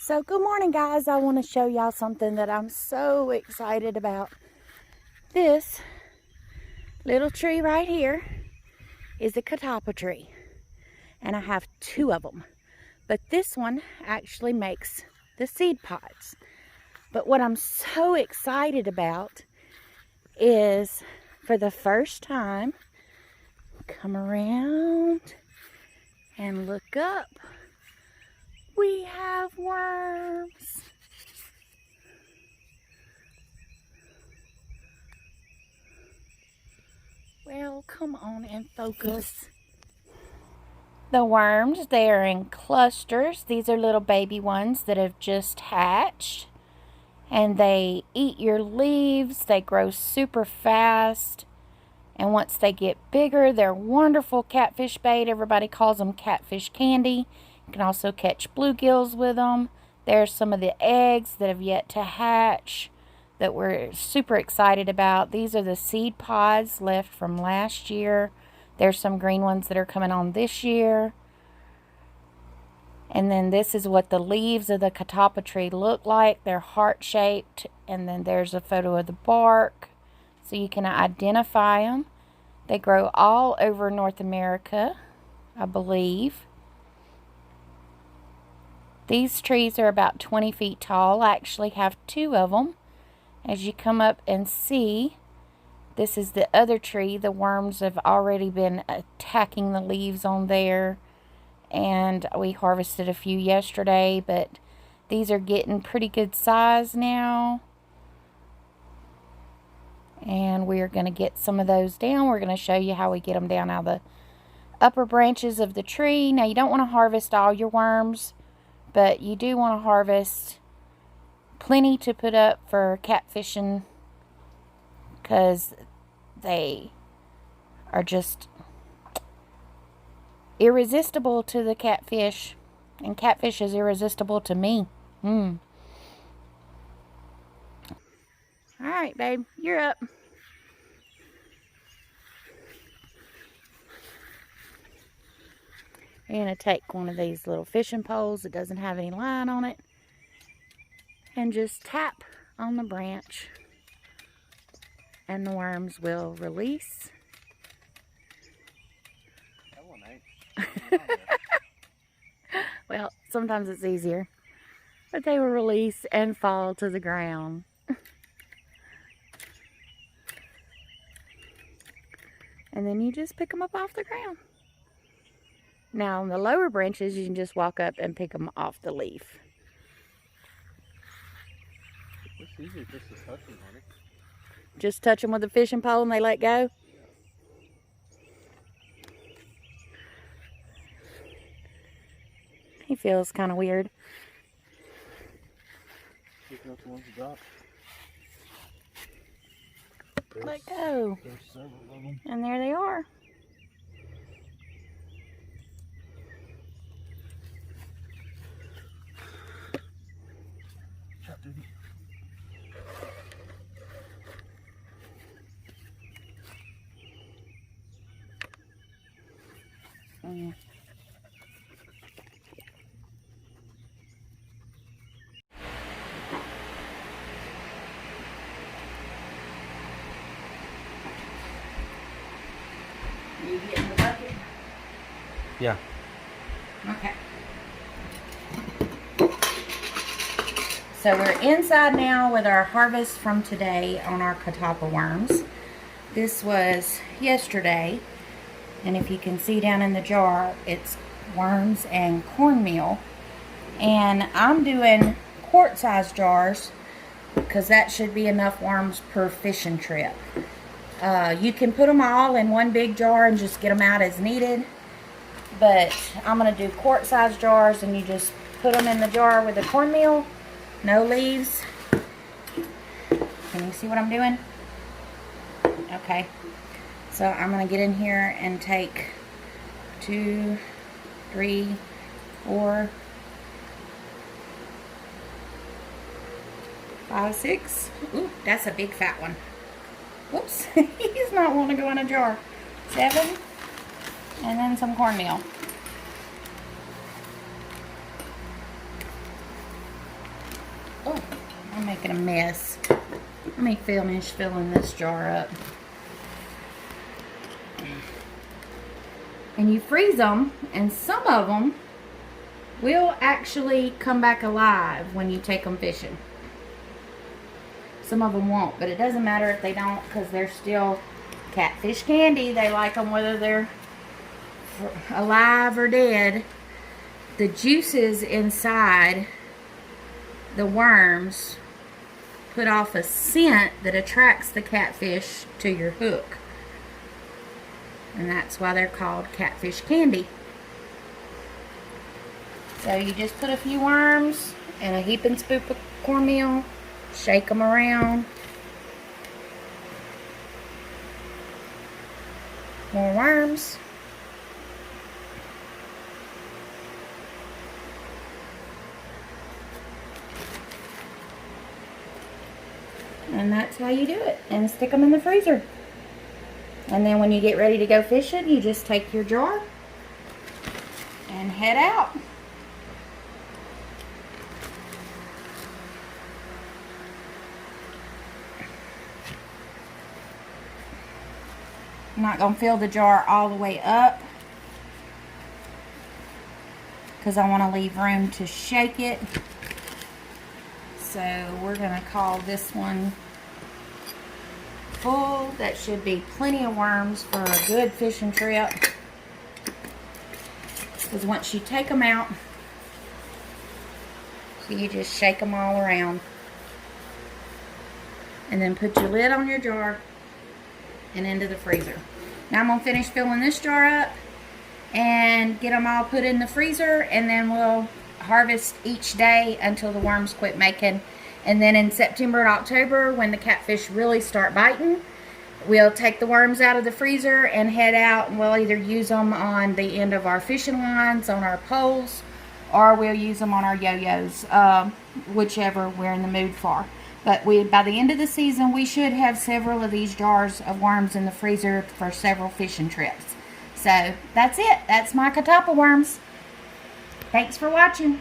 So good morning, guys. I want to show y'all something that I'm so excited about. This little tree right here is a catawpa tree, and I have two of them, but this one actually makes the seed pods. But what I'm so excited about is, for the first time, come around and look up, we have worms. Well, come on and focus. The worms, they are in clusters. These are little baby ones that have just hatched. And they eat your leaves. They grow super fast. And once they get bigger, they're wonderful catfish bait. Everybody calls them catfish candy. You can also catch bluegills with them. There's some of the eggs that have yet to hatch that we're super excited about. These are the seed pods left from last year. There's some green ones that are coming on this year. And then this is what the leaves of the catawpa tree look like. They're heart-shaped. And then there's a photo of the bark, so you can identify them. They grow all over North America, I believe. These trees are about 20 feet tall. I actually have two of them. As you come up and see, this is the other tree. The worms have already been attacking the leaves on there. And we harvested a few yesterday, but these are getting pretty good size now. And we're going to get some of those down. We're going to show you how we get them down out of the upper branches of the tree. Now, you don't want to harvest all your worms, but you do want to harvest plenty to put up for catfishing, because they are just irresistible to the catfish, and catfish is irresistible to me. All right, babe, you're up. You're going to take one of these little fishing poles that doesn't have any line on it and just tap on the branch, and the worms will release. Well, sometimes it's easier, but they will release and fall to the ground. And then you just pick them up off the ground. Now, on the lower branches, you can just walk up and pick them off the leaf. It's easy just to touch them, honey. Just touch them with a fishing pole and they let go? He feels kind of weird. Picking up the ones you dropped. Let go. There's several of them. And there they are. Chop, dude. You get in the bucket? Yeah. Okay. So we're inside now with our harvest from today on our catawpa worms. This was yesterday, and if you can see down in the jar, it's worms and cornmeal. And I'm doing quart-size jars because that should be enough worms per fishing trip. You can put them all in one big jar and just get them out as needed, but I'm going to do quart-size jars, and you just put them in the jar with the cornmeal, no leaves. Can you see what I'm doing? Okay, so I'm going to get in here and take 2, 3, 4, 5, 6. Ooh, that's a big fat one. Whoops, he's not wanting to go in a jar. 7, and then some cornmeal. I'm making a mess. Let me finish filling this jar up. And you freeze them, and some of them will actually come back alive when you take them fishing. Some of them won't, but it doesn't matter if they don't, because they're still catfish candy. They like them whether they're alive or dead. The juices inside the worms put off a scent that attracts the catfish to your hook. And that's why they're called catfish candy. So you just put a few worms and a heaping spoon of cornmeal, shake them around. More worms. And that's how you do it. And stick them in the freezer. And then when you get ready to go fishing, you just take your jar and head out. I'm not going to fill the jar all the way up because I want to leave room to shake it. So we're going to call this one full. That should be plenty of worms for a good fishing trip. Because once you take them out, so you just shake them all around. And then put your lid on your jar and into the freezer. Now I'm going to finish filling this jar up and get them all put in the freezer, and then we'll harvest each day until the worms quit making. And then in September and October, when the catfish really start biting, we'll take the worms out of the freezer and head out, and we'll either use them on the end of our fishing lines, on our poles, or we'll use them on our yo-yos, whichever we're in the mood for. But by the end of the season, we should have several of these jars of worms in the freezer for several fishing trips. So that's it. That's my catawpa worms. Thanks for watching.